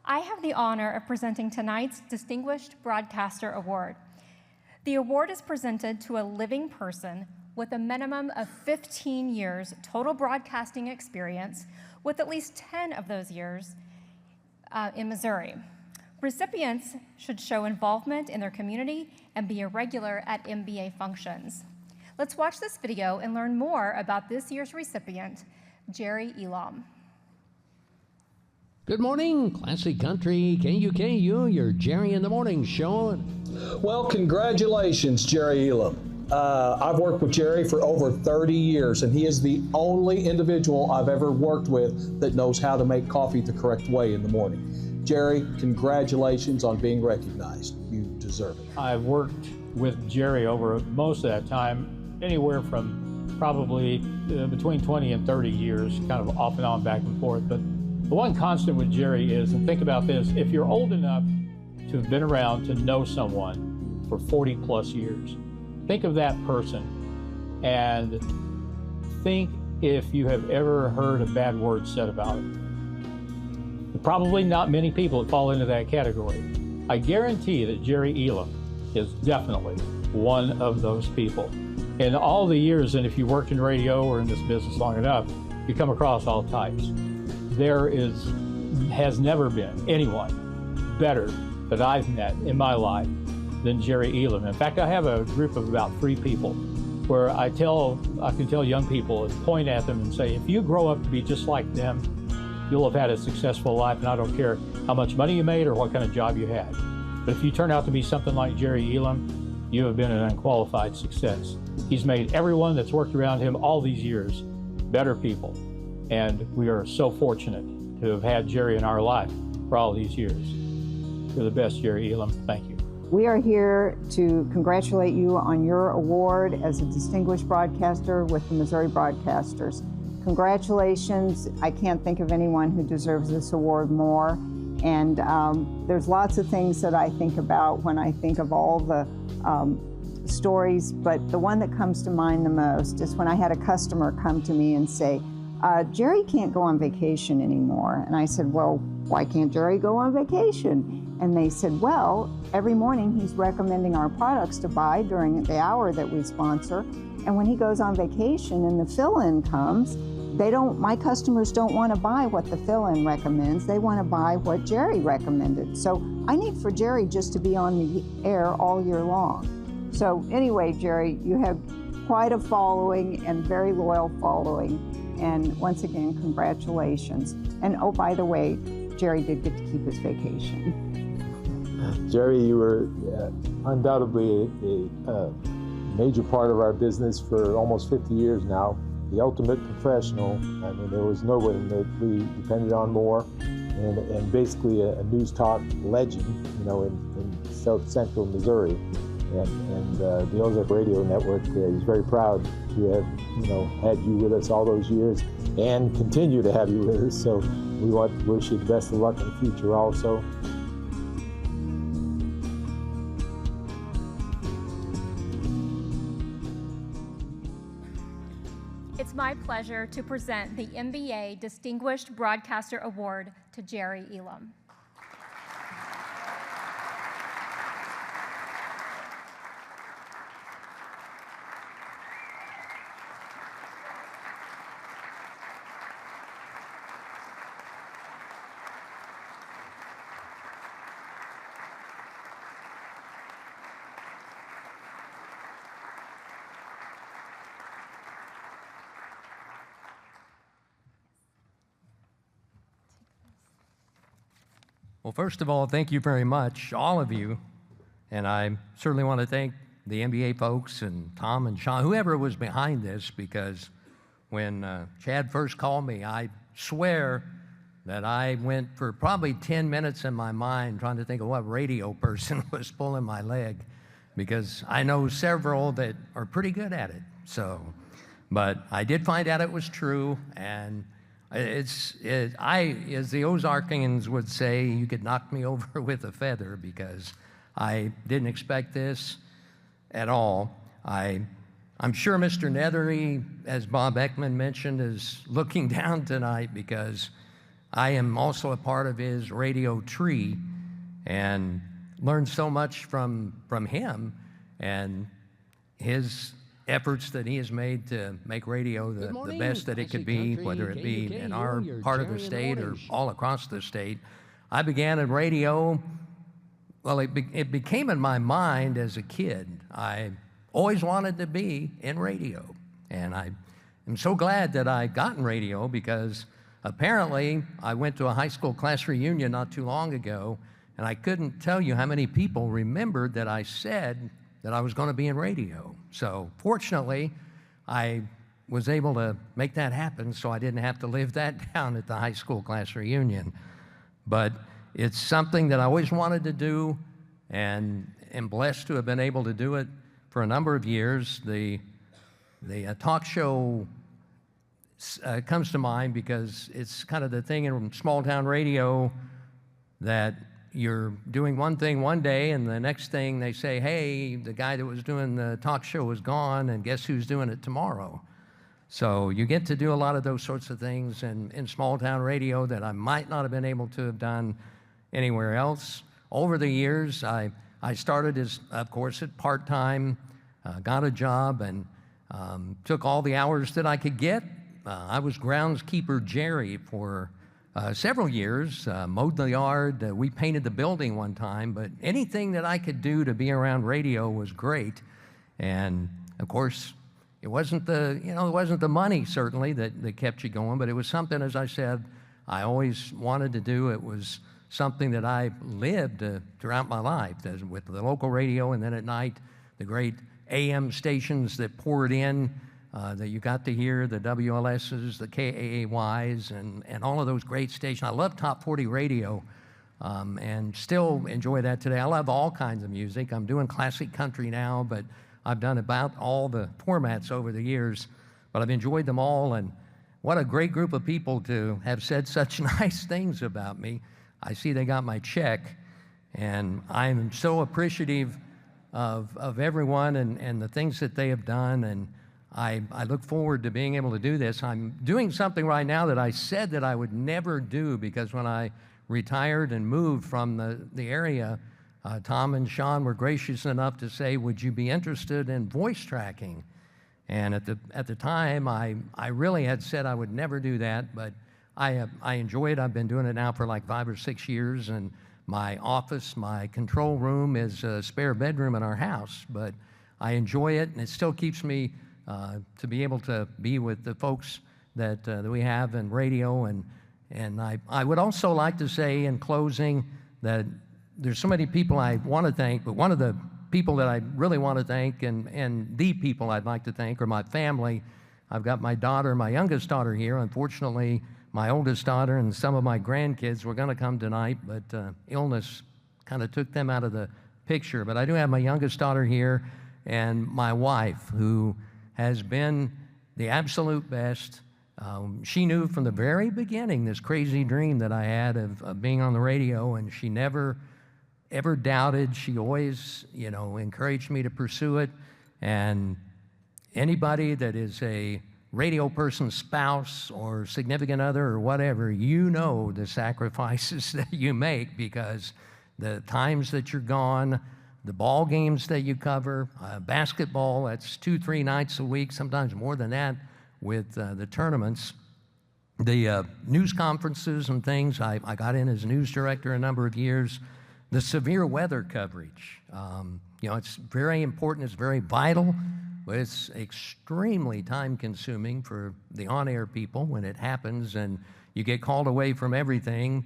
I have the honor of presenting tonight's Distinguished Broadcaster Award. The award is presented to a living person with a minimum of 15 years total broadcasting experience, with at least 10 of those years in Missouri. Recipients should show involvement in their community and be a regular at MBA functions. Let's watch this video and learn more about this year's recipient, Gerry Elam. Good morning, Classic Country, KUKU, your Gerry in the Morning show. Well, congratulations, Gerry Elam. I've worked with Gerry for over 30 years, and he is the only individual I've ever worked with that knows how to make coffee the correct way in the morning. Gerry, congratulations on being recognized. You deserve it. I've worked with Gerry over most of that time, anywhere from probably between 20 and 30 years, kind of off and on, back and forth. But the one constant with Gerry is, and think about this, if you're old enough to have been around to know someone for 40 plus years, think of that person and think if you have ever heard a bad word said about it. Probably not many people that fall into that category. I guarantee that Gerry Elam is definitely one of those people. In all the years, and if you worked in radio or in this business long enough, you come across all types. There has never been anyone better that I've met in my life than Gerry Elam. In fact, I have a group of about 3 people where I can tell young people and point at them and say, if you grow up to be just like them, you'll have had a successful life, and I don't care how much money you made or what kind of job you had. But if you turn out to be something like Gerry Elam, you have been an unqualified success. He's made everyone that's worked around him all these years better people. And we are so fortunate to have had Gerry in our life for all these years. You're the best, Gerry Elam. Thank you. We are here to congratulate you on your award as a Distinguished Broadcaster with the Missouri Broadcasters. Congratulations. I can't think of anyone who deserves this award more. And there's lots of things that I think about when I think of all the stories, but the one that comes to mind the most is when I had a customer come to me and say, Gerry can't go on vacation anymore. And I said, well, why can't Gerry go on vacation? And they said, well, every morning he's recommending our products to buy during the hour that we sponsor. And when he goes on vacation and the fill-in comes, my customers don't want to buy what the fill-in recommends. They want to buy what Gerry recommended. So I need for Gerry just to be on the air all year long. So anyway, Gerry, you have quite a following and very loyal following. And once again, congratulations. And oh, by the way, Gerry did get to keep his vacation. Gerry, you were undoubtedly a major part of our business for almost 50 years now. The ultimate professional. I mean, there was no one that we depended on more, and basically a news talk legend, you know, in South Central Missouri, and the Osage Radio Network is very proud to have, you know, had you with us all those years and continue to have you with us. So we want to wish you the best of luck in the future also. It's my pleasure to present the MBA Distinguished Broadcaster Award to Gerry Elam. Well, first of all, thank you very much, all of you. And I certainly want to thank the MBA folks and Tom and Sean, whoever was behind this, because when Chad first called me, I swear that I went for probably 10 minutes in my mind trying to think of what radio person was pulling my leg, because I know several that are pretty good at it. So, but I did find out it was true, and as the Ozarkians would say, you could knock me over with a feather, because I didn't expect this at all. I'm sure Mr. Nethery, as Bob Ekman mentioned, is looking down tonight, because I am also a part of his radio tree and learned so much from him and his efforts that he has made to make radio the best that it could be, whether it be in our part of the state or all across the state. I began in radio, well, it became in my mind as a kid. I always wanted to be in radio, and I am so glad that I got in radio because apparently I went to a high school class reunion not too long ago, and I couldn't tell you how many people remembered that I said that I was going to be in radio. So fortunately, I was able to make that happen so I didn't have to live that down at the high school class reunion. But it's something that I always wanted to do and am blessed to have been able to do it for a number of years. The talk show comes to mind because it's kind of the thing in small town radio that you're doing one thing one day, and the next thing they say, hey, the guy that was doing the talk show is gone, and guess who's doing it tomorrow? So you get to do a lot of those sorts of things in small town radio that I might not have been able to have done anywhere else. Over the years, I started as, of course, at part-time, got a job, and took all the hours that I could get. I was groundskeeper Gerry for several years, mowed the yard. We painted the building one time, but anything that I could do to be around radio was great. And of course, it wasn't the money certainly that kept you going, but it was something, as I said, I always wanted to do. It was something that I lived throughout my life, with the local radio, and then at night, the great AM stations that poured in, that you got to hear, the WLSs, the KAAYs, and all of those great stations. I love Top 40 radio, and still enjoy that today. I love all kinds of music. I'm doing classic country now, but I've done about all the formats over the years, but I've enjoyed them all, and what a great group of people to have said such nice things about me. I see they got my check, and I'm so appreciative of everyone and the things that they have done, and I look forward to being able to do this. I'm doing something right now that I said that I would never do, because when I retired and moved from the area, Tom and Sean were gracious enough to say, would you be interested in voice tracking? And at the time, I really had said I would never do that, but I enjoy it. I've been doing it now for like 5 or 6 years, and my office, my control room is a spare bedroom in our house, but I enjoy it, and it still keeps me to be able to be with the folks that we have in radio. And I would also like to say in closing that there's so many people I want to thank, but one of the people that I really want to thank and the people I'd like to thank are my family. I've got my daughter, my youngest daughter here. Unfortunately, my oldest daughter and some of my grandkids were going to come tonight, but illness kind of took them out of the picture. But I do have my youngest daughter here and my wife, who has been the absolute best. She knew from the very beginning this crazy dream that I had of being on the radio, and she never, ever doubted. She always, encouraged me to pursue it. And anybody that is a radio person's spouse or significant other or whatever, you know the sacrifices that you make, because the times that you're gone, the ball games that you cover, basketball, that's 2-3 nights a week, sometimes more than that with the tournaments. The news conferences and things, I got in as news director a number of years. The severe weather coverage, it's very important, it's very vital, but it's extremely time-consuming for the on-air people when it happens, and you get called away from everything,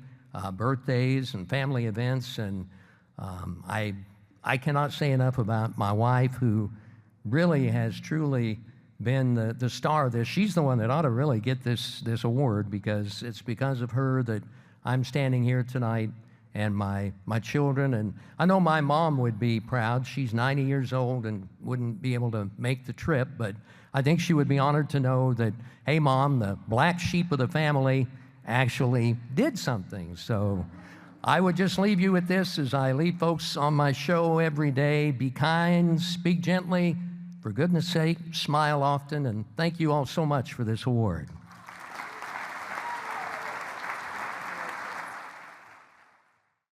birthdays and family events, and I cannot say enough about my wife, who really has truly been the star of this. She's the one that ought to really get this award, because it's because of her that I'm standing here tonight, and my children. And I know my mom would be proud. She's 90 years old and wouldn't be able to make the trip, but I think she would be honored to know that, hey, Mom, the black sheep of the family actually did something. So I would just leave you with this as I leave folks on my show every day. Be kind, speak gently, for goodness sake, smile often, and thank you all so much for this award.